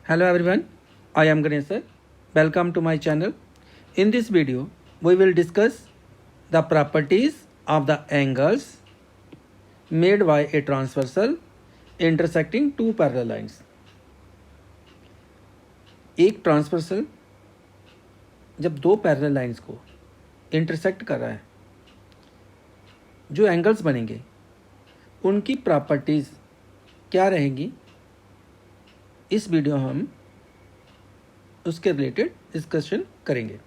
Hello everyone, I am Ganesh sir. Welcome to my channel. In this video, we will discuss the properties of the angles made by a transversal intersecting two parallel lines. एक transversal जब दो parallel lines को intersect कर रहा है, जो angles बनेंगे उनकी प्रॉपर्टीज़ क्या रहेंगी, इस वीडियो हम उसके रिलेटेड डिस्कशन करेंगे।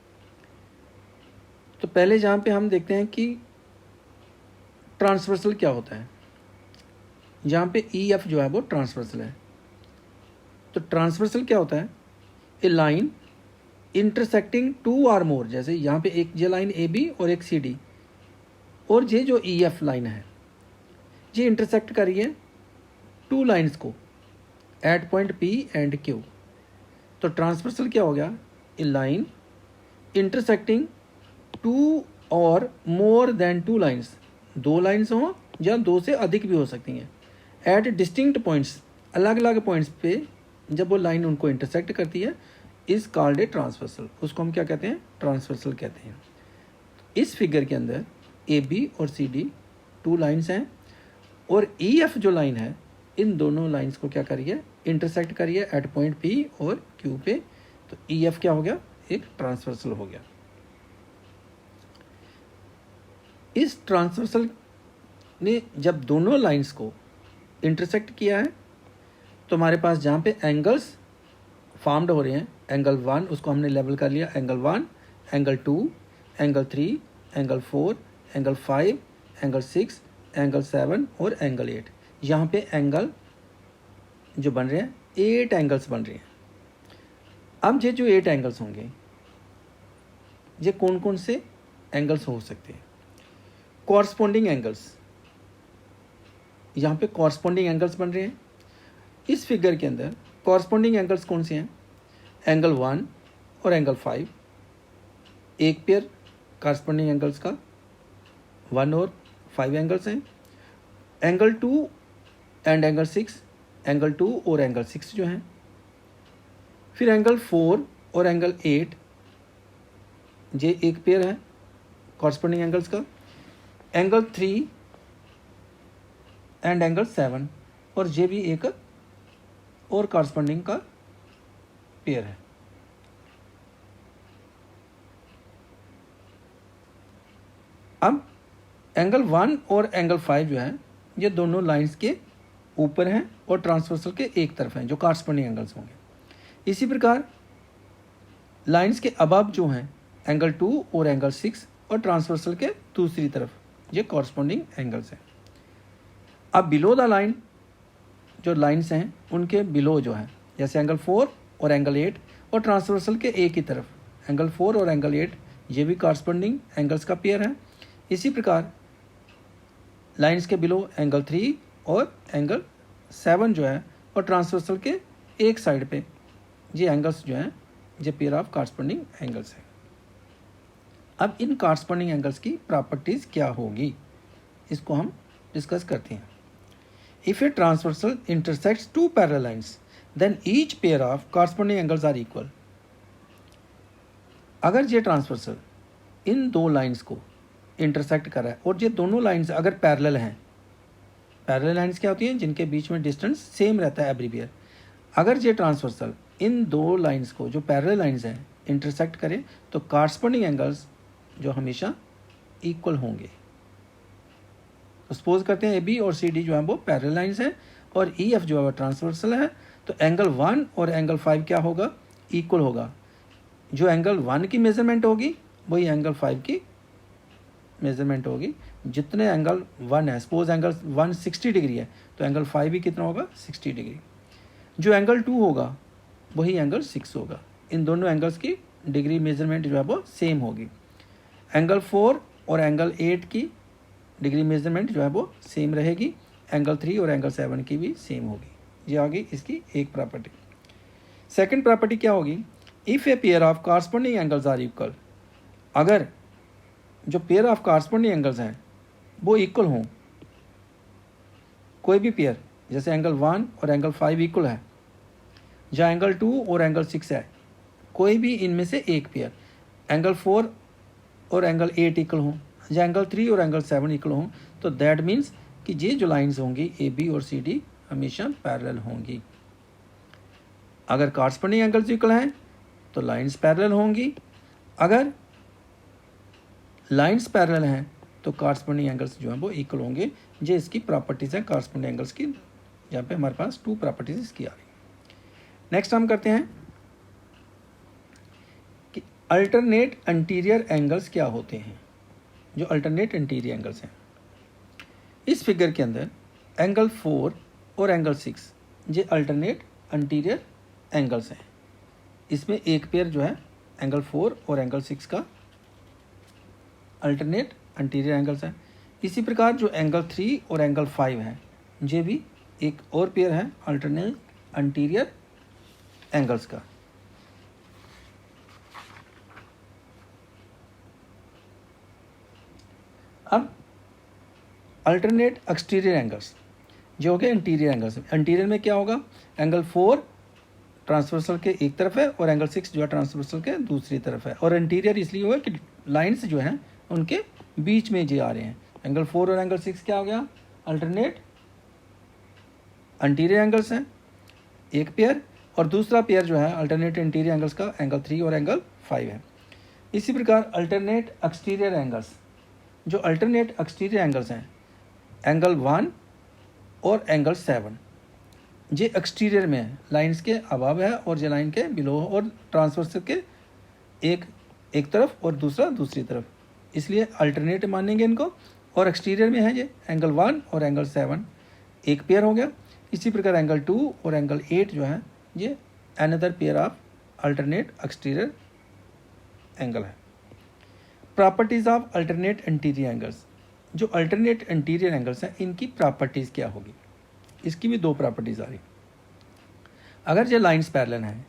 तो पहले जहाँ पे हम देखते हैं कि ट्रांसवर्सल क्या होता है, जहाँ पे ई एफ जो है वो ट्रांसवर्सल है। तो ट्रांसवर्सल क्या होता है? A line intersecting two or more, जैसे यहाँ पे एक ये लाइन ए बी और एक सी डी, और ये जो ई एफ लाइन है ये इंटरसेक्ट कर रही है टू लाइन्स को at point P and Q. तो ट्रांसवर्सल क्या हो गया? A line intersecting two or more than two lines, दो लाइन्स हों या दो से अधिक भी हो सकती हैं, एट डिस्टिंक्ट पॉइंट्स, अलग अलग पॉइंट्स पे जब वो लाइन उनको इंटरसेक्ट करती है, इज कॉल्ड ए ट्रांसवर्सल। उसको हम क्या कहते हैं? ट्रांसवर्सल कहते हैं। इस फिगर के अंदर ए बी और सी डी टू लाइन्स हैं, और ई एफ जो लाइन है इन दोनों लाइन्स को क्या करिए? इंटरसेक्ट करिए एट पॉइंट पी और क्यू पे। तो ई एफ क्या हो गया? एक ट्रांसवर्सल हो गया। इस ट्रांसवर्सल ने जब दोनों लाइन्स को इंटरसेक्ट किया है तो हमारे पास जहाँ पे एंगल्स फॉर्म्ड हो रहे हैं, एंगल 1 उसको हमने लेवल कर लिया, angle 1, angle 2, angle 3, angle 4, angle 5, angle 6, angle 7 और एंगल 8। यहाँ पे एंगल जो बन रहे हैं 8 एंगल्स बन रहे हैं। अब ये जो 8 एंगल्स होंगे ये कौन कौन से एंगल्स हो सकते हैं? कॉरस्पॉन्डिंग एंगल्स, यहाँ पे कॉरस्पॉन्डिंग एंगल्स बन रहे हैं। इस फिगर के अंदर कॉरस्पॉन्डिंग एंगल्स कौन से हैं? एंगल 1 और एंगल 5, एक पेयर कॉरस्पॉन्डिंग एंगल्स का 1 और 5 एंगल्स हैं। एंगल 2 एंड एंगल 6, एंगल 2 और एंगल 6 जो हैं। फिर एंगल 4 और एंगल 8, ये एक पेयर है कॉरस्पॉन्डिंग एंगल्स का। एंगल 3 एंड एंगल 7, और ये भी एक और कॉरस्पॉन्डिंग का पेयर है। अब एंगल 1 और एंगल 5 जो है ये दोनों लाइंस के ऊपर हैं और ट्रांसवर्सल के एक तरफ हैं, जो कॉरस्पॉन्डिंग एंगल्स होंगे। इसी प्रकार लाइंस के अबव जो हैं एंगल 2 और एंगल 6, और ट्रांसवर्सल के दूसरी तरफ ये कॉरस्पॉन्डिंग एंगल्स हैं। अब बिलो द लाइन जो लाइंस हैं उनके बिलो जो है, जैसे एंगल 4 और एंगल 8, और ट्रांसवर्सल के एक ही तरफ एंगल 4 और एंगल 8, ये भी कॉरस्पॉन्डिंग एंगल्स का पेयर है। इसी प्रकार लाइंस के बिलो एंगल 3 और एंगल 7 जो है, और ट्रांसवर्सल के एक साइड पे ये एंगल्स जो हैं ये पेयर ऑफ कॉरस्पॉन्डिंग एंगल्स हैं। अब इन कॉरस्पॉन्डिंग एंगल्स की प्रॉपर्टीज़ क्या होगी, इसको हम डिस्कस करते हैं। If a transversal intersects two parallel lines then each pair of corresponding angles are equal. अगर ये ट्रांसवर्सल इन दो लाइंस को इंटरसेक्ट कर रहा है और ये दोनों लाइंस अगर पैरेलल हैं, पैरेलल लाइंस क्या होती हैं? जिनके बीच में डिस्टेंस सेम रहता है एवरी पेयर। अगर ये ट्रांसवर्सल इन दो लाइंस को जो पैरेलल लाइंस हैं इंटरसेक्ट करें तो कॉरस्पॉन्डिंग एंगल्स जो हमेशा इक्वल होंगे। तो सपोज करते हैं ए बी और सी डी जो है वो पैरेलल लाइंस हैं और ई एफ जो है वो ट्रांसवर्सल है, तो एंगल 1 और एंगल 5 क्या होगा? इक्वल होगा। जो एंगल 1 की मेजरमेंट होगी वही एंगल 5 की मेजरमेंट होगी। जितने एंगल 1 है, सपोज एंगल 1 60 डिग्री है तो एंगल 5 भी कितना होगा? 60 डिग्री। जो एंगल 2 होगा वही एंगल 6 होगा। इन दोनों एंगल्स की डिग्री मेजरमेंट जो है वो सेम होगी। एंगल 4 और एंगल 8 की डिग्री मेजरमेंट जो है वो सेम रहेगी। एंगल 3 और एंगल 7 की भी सेम होगी। ये आ गई इसकी एक प्रॉपर्टी। सेकंड प्रॉपर्टी क्या होगी? If a pair of corresponding angles are equal, अगर जो पेयर ऑफ कॉरस्पॉन्डिंग एंगल्स हैं वो इक्वल हों, कोई भी पेयर जैसे एंगल 1 और एंगल 5 इक्वल है, जहाँ एंगल 2 और एंगल 6 है, कोई भी इनमें से एक पेयर, एंगल 4 और एंगल 8 इक्वल हों, या एंगल 3 और एंगल 7 इक्वल हों, तो दैट मीन्स कि ये जो लाइंस होंगी ए बी और सी डी हमेशा पैरेलल होंगी। अगर कॉरस्पॉन्डिंग एंगल्स इक्वल हैं तो लाइंस पैरेलल होंगी, अगर लाइंस पैरेलल हैं तो कॉरस्पॉन्डिंग एंगल्स जो हैं वो इक्वल होंगे। ये इसकी प्रॉपर्टीज़ हैं कॉरस्पॉन्डिंग एंगल्स की। यहाँ पे हमारे पास 2 प्रॉपर्टीज इसकी आ रही। नेक्स्ट हम करते हैं कि अल्टरनेट इंटीरियर एंगल्स क्या होते हैं। जो अल्टरनेट इंटीरियर एंगल्स हैं, इस फिगर के अंदर एंगल 4 और एंगल 6 ये अल्टरनेट इंटीरियर एंगल्स हैं। इसमें एक पेयर जो है एंगल 4 और एंगल 6 का अल्टरनेट इंटीरियर एंगल्स है। इसी प्रकार जो एंगल 3 और एंगल 5 है, ये भी एक और पेयर है अल्टरनेट इंटीरियर एंगल्स का। अब अल्टरनेट एक्सटीरियर एंगल्स जो हो गए इंटीरियर एंगल्स। इंटीरियर में क्या होगा, एंगल 4 ट्रांसवर्सल के एक तरफ है और एंगल 6 जो है ट्रांसवर्सल के दूसरी तरफ है। और इंटीरियर इसलिए हुआ कि लाइंस जो हैं उनके बीच में ये आ रहे हैं। एंगल 4 और एंगल 6 क्या हो गया, अल्टरनेट इंटीरियर एंगल्स हैं एक पेयर, और दूसरा पेयर जो है अल्टरनेट इंटीरियर एंगल्स का एंगल 3 और एंगल 5 है। इसी प्रकार अल्टरनेट एक्सटीरियर एंगल्स, जो अल्टरनेट एक्सटीरियर एंगल्स हैं एंगल 1 और एंगल 7, ये एक्सटीरियर में है, लाइंस के अबव है और ये लाइन के बिलो और ट्रांसवर्सल के एक तरफ और दूसरा दूसरी तरफ, इसलिए अल्टरनेट मानेंगे इनको। और एक्सटीरियर में है ये एंगल 1 और एंगल 7 एक पेयर हो गया। इसी प्रकार एंगल 2 और एंगल 8 जो है ये another pair of alternate exterior angle है। Properties of alternate interior angles, जो अल्टरनेट इंटीरियर एंगल्स हैं इनकी प्रॉपर्टीज़ क्या होगी। इसकी भी 2 प्रॉपर्टीज़ आ रही। अगर ये लाइंस पैरेलल हैं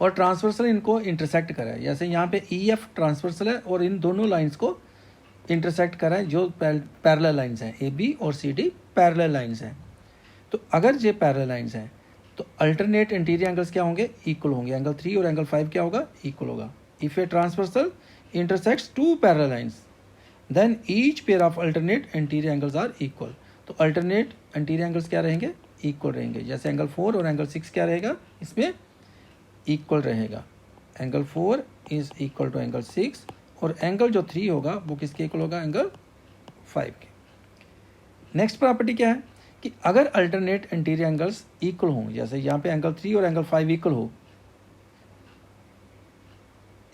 और ट्रांसवर्सल इनको इंटरसेक्ट करा है, जैसे यहाँ पे ई एफ ट्रांसवर्सल है और इन दोनों लाइंस को इंटरसेक्ट करा है, जो पैरेलल लाइंस हैं ए बी और सी डी पैरेलल लाइंस हैं। तो अगर ये पैरेलल लाइंस हैं तो अल्टरनेट इंटीरियर एंगल्स क्या होंगे, इक्वल होंगे। एंगल 3 और एंगल 5 क्या होगा, इक्वल होगा। If a transversal intersects 2 parallel lines then each pair of alternate interior angles are equal. तो अल्टरनेट इंटीरियर एंगल्स क्या रहेंगे, इक्वल रहेंगे। जैसे एंगल 4 और एंगल 6 क्या रहेगा, इसमें इक्वल रहेगा। Angle 4 is equal to angle 6 और एंगल जो 3 होगा वो किसके इक्वल होगा, एंगल 5 के। नेक्स्ट प्रॉपर्टी क्या है कि अगर अल्टरनेट इंटीरियर एंगल्स इक्वल हों, जैसे यहाँ पे एंगल 3 और एंगल 5 इक्वल हो,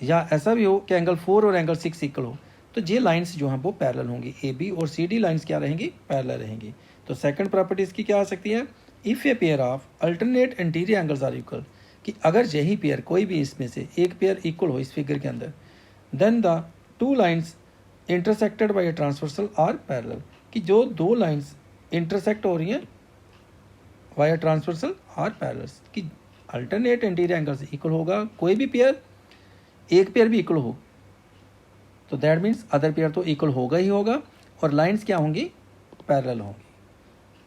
या ऐसा भी हो कि एंगल 4 और एंगल 6 इक्वल हो, तो ये लाइंस जो हैं वो पैरेलल होंगी। ए बी और सी डी लाइंस क्या रहेंगी, पैरेलल रहेंगी। तो सेकंड प्रॉपर्टी इसकी क्या आ सकती है, if a pair of alternate interior angles are equal, कि अगर यही पेयर कोई भी इसमें से एक पेयर इक्वल हो इस फिगर के अंदर, then the 2 lines intersected by a transversal are parallel, कि जो 2 लाइंस इंटरसेक्ट हो रही हैं वाया ट्रांसवर्सल आर पैरेलल, कि अल्टरनेट इंटीरियर एंगल्स इक्वल होगा। कोई भी पेयर, एक पेयर भी इक्वल हो तो दैट मीन्स अदर पेयर तो इक्वल होगा ही होगा, और लाइंस क्या होंगी, पैरेलल होंगी।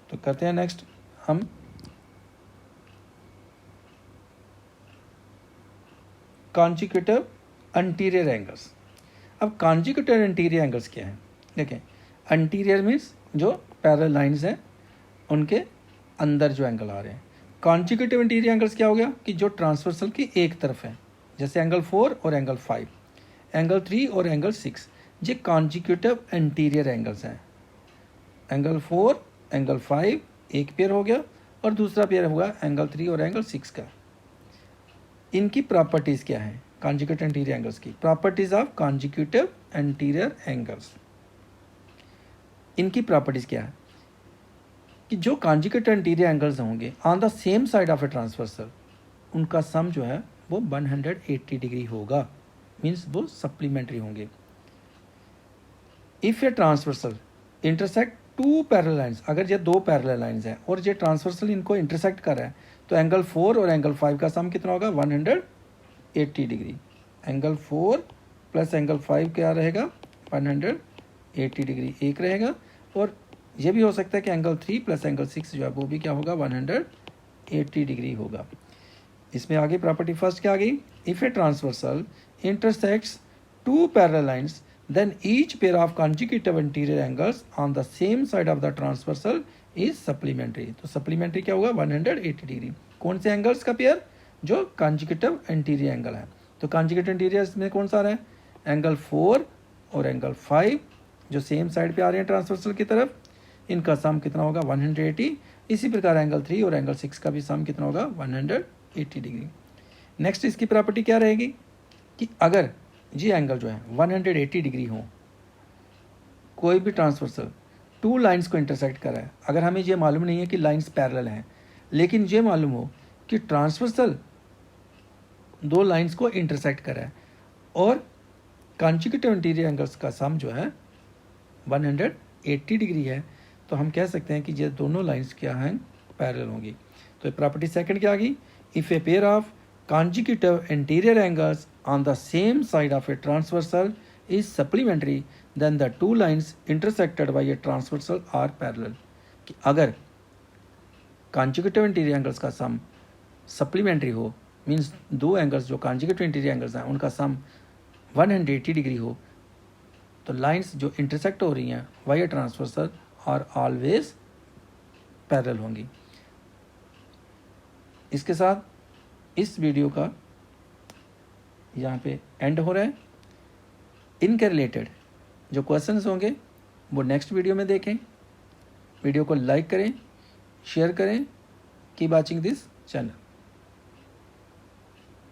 तो करते हैं नेक्स्ट हम कॉन्जिक्यूटिव इंटीरियर एंगल्स। अब कॉन्जिक्यूटिव इंटीरियर एंगल्स क्या है, देखें इंटीरियर मीन्स जो पैरेलल लाइंस हैं उनके अंदर जो एंगल आ रहे हैं। कॉन्जिक्यूटिव इंटीरियर एंगल्स क्या हो गया कि जो ट्रांसवर्सल की एक तरफ है, जैसे एंगल 4 और एंगल 5, एंगल 3 और एंगल 6, ये कॉन्जिक्यूटिव इंटीरियर एंगल्स हैं। एंगल 4 एंगल 5 एक पेयर हो गया और दूसरा पेयर होगा एंगल 3 और एंगल 6 का। इनकी प्रॉपर्टीज़ क्या है कॉन्जिक्यूटिव इंटीरियर एंगल्स की, properties of consecutive interior angles. इनकी प्रॉपर्टीज़ क्या है कि जो कॉन्जिक्यूटिव इंटीरियर एंगल्स होंगे on the same side of a transversal, उनका सम जो है वो 180 डिग्री होगा, मीन्स वो सप्लीमेंट्री होंगे। If a transversal intersect 2 parallel lines, अगर ये 2 पैरेलल लाइंस हैं और ये ट्रांसवर्सल इनको इंटरसेक्ट कर रहा है, तो एंगल 4 और एंगल 5 का सम कितना होगा, 180 डिग्री। एंगल 4 प्लस एंगल 5 क्या रहेगा, 180 डिग्री एक रहेगा। और ये भी हो सकता है कि एंगल 3 प्लस एंगल 6 जो है वो भी क्या होगा, 180 डिग्री होगा। इसमें आगे प्रॉपर्टी फर्स्ट क्या आ गई, if a transversal intersects two parallel lines then each pair of consecutive interior angles on the same side of the transversal is supplementary. तो सप्लीमेंट्री क्या होगा, 180 डिग्री। कौन से एंगल्स का पेयर, जो कॉन्जिक्यूटिव इंटीरियर एंगल है। तो कॉन्जिक्यूटिव इंटीरियर में कौन सा आ रहा है, एंगल 4 और एंगल 5 जो सेम साइड पे आ रहे हैं ट्रांसवर्सल की तरफ, इनका सम कितना होगा 180। इसी प्रकार एंगल 3 और एंगल 6 का भी सम कितना होगा 180 डिग्री। नेक्स्ट इसकी प्रॉपर्टी क्या रहेगी कि अगर ये एंगल जो है 180 डिग्री हो, कोई भी ट्रांसवर्सल टू लाइंस को इंटरसेक्ट कर रहा है, अगर हमें ये मालूम नहीं है कि लाइंस पैरेलल हैं, लेकिन ये मालूम हो कि ट्रांसवर्सल दो लाइंस को इंटरसेक्ट कर रहा है और कॉन्जिक्यूटिव इंटीरियर एंगल्स का सम जो है 180 डिग्री है, तो हम कह सकते हैं कि ये दोनों लाइंस क्या हैं, पैरेलल होंगी। तो प्रॉपर्टी सेकंड क्या आ गई, if A pair of consecutive interior angles on the same side of a transversal is supplementary then the two lines intersected by a transversal are parallel। कि अगर consecutive interior angles का सम supplementary हो, means दो angles जो consecutive interior angles हैं उनका सम 180 degree हो, तो लाइंस जो इंटरसेक्ट हो रही हैं via transversal are always parallel होंगी। इसके साथ इस वीडियो का यहाँ पे एंड हो रहा है। इनके रिलेटेड जो क्वेश्चंस होंगे वो नेक्स्ट वीडियो में देखें। वीडियो को लाइक करें, शेयर करें, कीप वॉचिंग दिस चैनल।